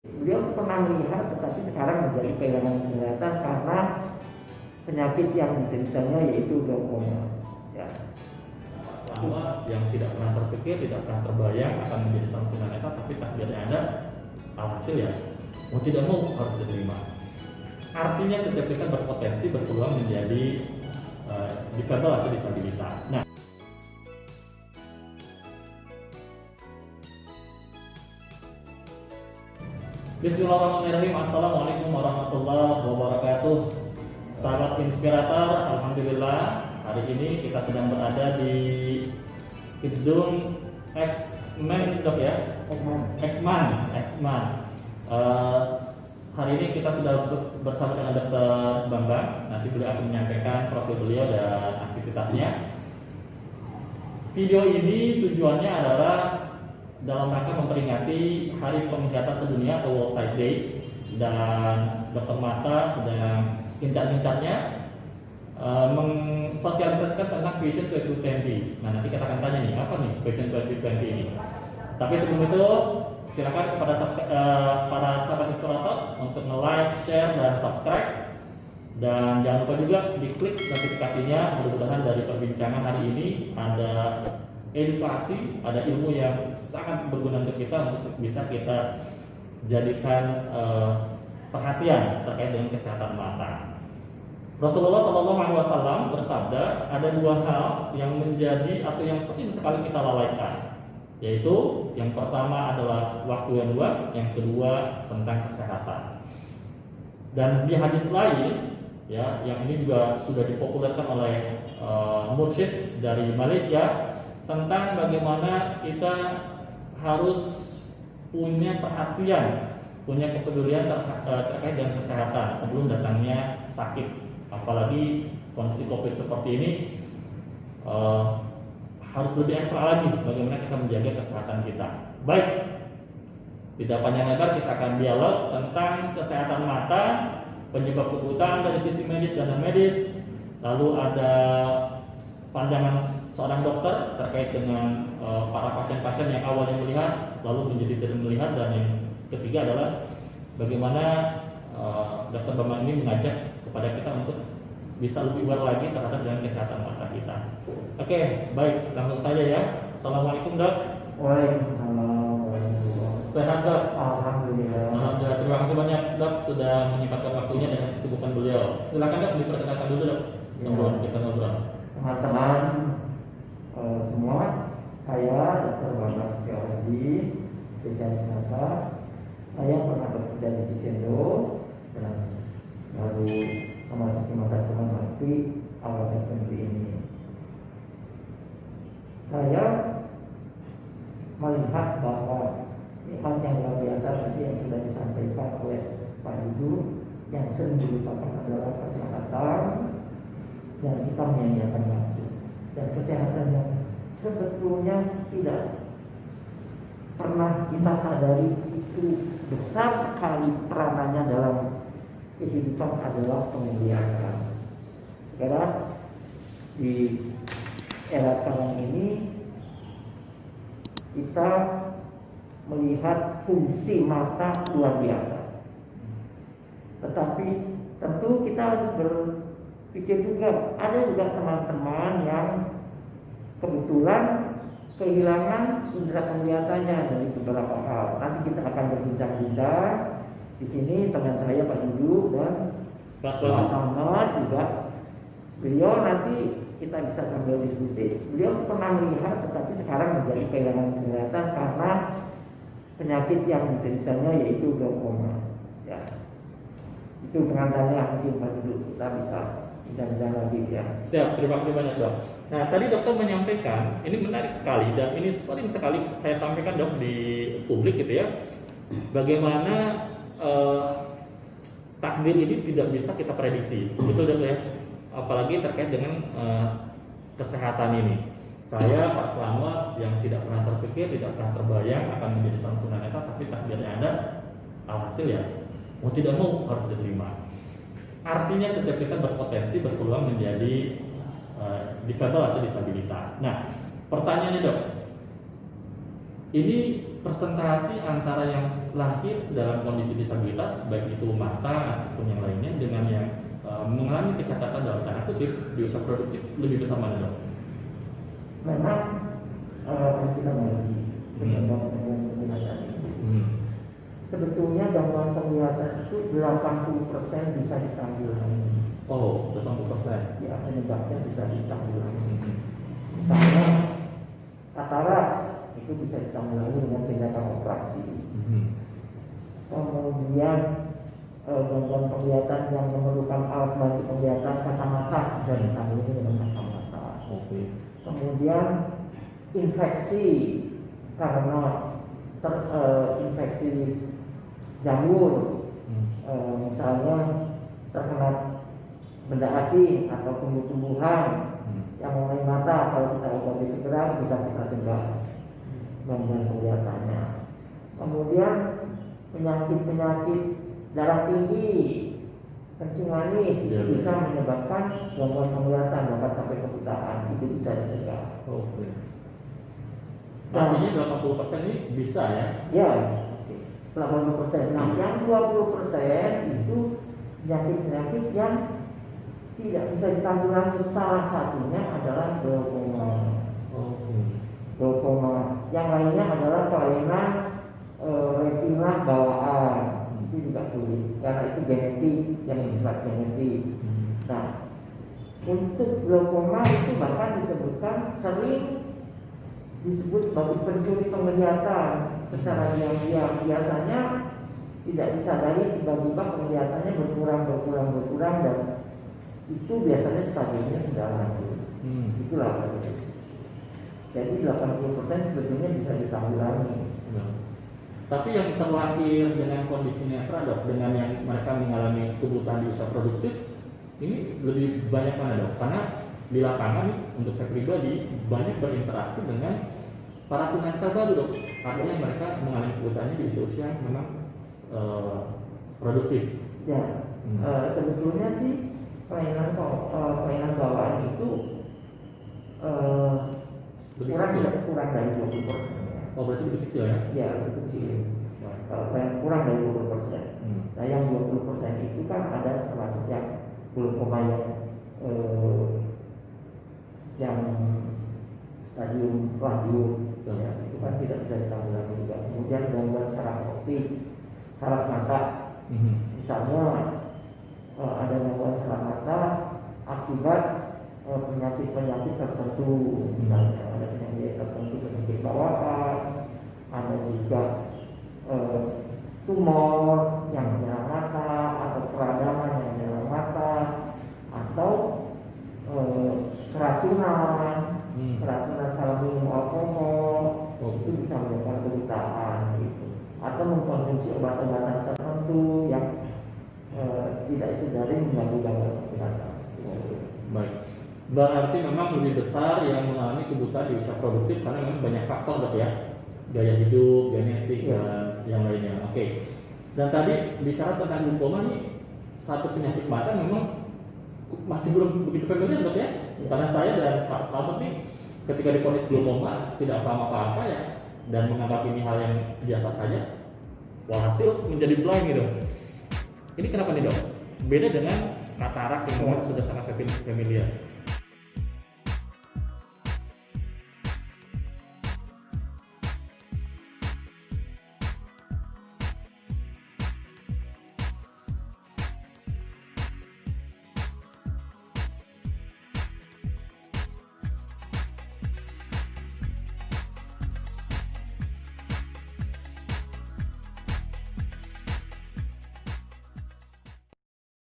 Beliau pernah melihat, tetapi sekarang menjadi kehilangan penglihatan karena penyakit yang dideritanya yaitu glaukoma. Ya. Lama yang tidak pernah terpikir, tidak pernah terbayang akan menjadi seorang tunanetra, tapi takdirnya ada, alhasil ya mau tidak mau harus diterima. Artinya setiap kita berpotensi berpeluang menjadi difabel atau disabilitas. Nah, Bismillahirrahmanirrahim. Assalamualaikum warahmatullahi wabarakatuh. Sahabat inspirator, alhamdulillah hari ini kita sedang berada di gedung X-Man dok ya. X-Man. Hari ini kita sudah bersama dengan Dr. Bambang. Nanti beliau akan menyampaikan profil beliau dan aktivitasnya. Video ini tujuannya adalah dalam rangka memperingati Hari Penglihatan Sedunia atau World Sight Day, dan Dr. Mata sedang gencar-gencarnya mensosialisasikan tentang Vision 2020. Nah, nanti kita akan tanya nih, apa nih Vision 2020 ini. Tapi sebelum itu, silakan kepada para sahabat inspirator untuk nge-like, share, dan subscribe. Dan jangan lupa juga diklik notifikasinya. Mudah-mudahan dari perbincangan hari ini ada edukasi, ada ilmu yang sangat berguna untuk kita, untuk bisa kita jadikan perhatian terkait dengan kesehatan mata. Rasulullah SAW bersabda, ada dua hal yang menjadi atau yang sering sekali kita lalaikan, yaitu yang pertama adalah waktu yang luang, yang kedua tentang kesehatan. Dan di hadis lain, ya, yang ini juga sudah dipopulerkan oleh mursyid dari Malaysia, tentang bagaimana kita harus punya perhatian, punya kepedulian terkait dengan kesehatan sebelum datangnya sakit. Apalagi kondisi COVID seperti ini, harus lebih ekstra lagi bagaimana kita menjaga kesehatan kita. Baik, tidak panjang lebar kita akan dialog tentang kesehatan mata, penyebab kebutaan dari sisi medis dan non-medis, lalu ada pandangan seorang dokter terkait dengan para pasien-pasien yang awalnya melihat lalu menjadi tidak melihat, dan yang ketiga adalah bagaimana Dr. Bambang ini mengajak kepada kita untuk bisa lebih aware lagi terhadap dengan kesehatan mata kita. Oke, baik, langsung saja ya. Assalamualaikum dok. Waalaikumsalam. Sehat dok? Alhamdulillah. Alhamdulillah, terima kasih banyak dok sudah menyempatkan waktunya dengan kesibukan beliau. Silakan dok, diperkenalkan dulu dok sebelum kita ngobrol. Teman-teman semua, saya Dr. Bambang Setiawadi, spesialis mata. Saya pernah bekerja di Cicendo dan baru memasuki masa tua nanti awal September ini. Saya melihat bahwa nikmat yang luar biasa tadi yang sudah disampaikan oleh Pak Ibu, yang sering dilupakan adalah kesehatan, dan kita menyanyiakan waktu. Dan kesehatan yang sebetulnya tidak pernah kita sadari itu besar sekali peranannya dalam kehidupan adalah pemulihan. Karena di era sekarang ini kita melihat fungsi mata luar biasa. Tetapi tentu kita harus berpikir juga, ada juga teman-teman yang kebetulan kehilangan indera penglihatannya dari beberapa hal. Nanti kita akan berbincang-bincang. Di sini teman saya Pak Yudu dan Pak Samad juga. Beliau nanti kita bisa sambil diskusi. Beliau pernah melihat, tetapi sekarang menjadi kehilangan penglihatan karena penyakit yang dideritanya yaitu glaukoma. Ya, itu pengantarnya mungkin Pak Yudu, kita bisa bincang-bincang lagi ya. Siap, terima kasih banyak dok. Nah, tadi dokter menyampaikan, ini menarik sekali dan ini sering sekali saya sampaikan dok di publik gitu ya. Bagaimana takdir ini tidak bisa kita prediksi, betul dok ya. Apalagi terkait dengan kesehatan ini. Saya Pak Slamet yang tidak pernah terpikir, tidak pernah terbayang akan menjadi seorang tunanetra, tapi takdirnya ada, alhasil ya mau tidak mau harus diterima. Artinya setiap kita berpotensi berpeluang menjadi difabel atau disabilitas. Nah, pertanyaannya dok, ini presentasi antara yang lahir dalam kondisi disabilitas, baik itu mata ataupun yang lainnya, dengan yang mengalami kecacatan dalam tanda kutip di usia produktif, lebih besar mana dok? Memang kita lagi penglihatan ini. Sebetulnya gangguan penglihatan itu 80% bisa ditanggulangi. Oh, 80%. Ya, penyebabnya bisa ditanggulangi. Misalnya katarak itu bisa ditanggulangi dengan tindakan operasi. Kemudian gangguan penglihatan yang memerlukan alat bantu penglihatan, kacamata bisa ditanggulangi dengan kacamata. Kemudian infeksi karena infeksi jamur, misalnya terkena benda asing atau tumbuh-tumbuhan yang mengenai mata, kalau kita obati segera bisa kita cegah gangguan penglihatannya. Kemudian penyakit darah tinggi, kencing manis itu bisa menyebabkan gangguan penglihatan, bahkan sampai kebutaan, itu bisa dicegah. Artinya 80% ini bisa ya? Ya, 80%. Nah, yang 20% itu penyakit-penyakit yang tidak bisa ditanggulangi. Salah satunya adalah glaukoma. Glaukoma. Yang lainnya adalah kelainan retina bawaan. Itu juga sulit karena itu genetik, yang bersifat genetik. Nah, untuk glaukoma itu bahkan sering disebut sebagai pencuri penglihatan secara diam-diam. Biasanya tidak disadari, tiba-tiba penglihatannya berkurang dan itu biasanya stadiumnya sudah lanjut. Itulah. Jadi 80% sebetulnya bisa ditanggulangi. Tapi yang terlahir dengan kondisi netra dok, dengan yang mereka mengalami kebutaan di usia produktif, ini lebih banyak mana dok? Karena di lapangan untuk saya pribadi banyak berinteraksi dengan para tunanetra baru dok. Artinya mereka mengalami kebutaannya di usia yang memang produktif. Ya, sebetulnya sih kelainan bawaan itu kurang dari 20%. Oh, berarti lebih kecil ya? Ya, lebih kecil. Kurang dari 20%. Nah, yang 20% itu kan ada termasuk yang glaukoma yang stadium lanjut, ya, itu kan tidak bisa ditanggulangi juga. Kemudian gangguan saraf optik, saraf mata, misalnya ada gangguan saraf mata akibat penyakit tertentu, misalnya ada penyakit tertentu, penyakit bawaan, ada juga tumor yang menyerang mata atau peradangan yang menyerang mata atau keracunan kalau minum alkohol, itu bisa menyebabkan kebutaan gitu. Atau mengkonsumsi obat-obatan tertentu yang tidak disadari mengganggu gangguan penglihatan. Baik. Berarti memang lebih besar yang mengalami kebutaan di usia produktif karena memang banyak faktor dok ya, gaya hidup, genetik dan yang lainnya. Oke. Dan tadi bicara tentang glaukoma nih, satu penyakit mata memang masih belum begitu familiar dok ya. Karena saya dan Pak Slamet nih ketika divonis glaukoma tidak paham apa-apa ya, dan menganggap ini hal yang biasa saja, walhasil menjadi blind gitu. Ini kenapa nih dok? Beda dengan katarak yang memang sudah sangat familiar.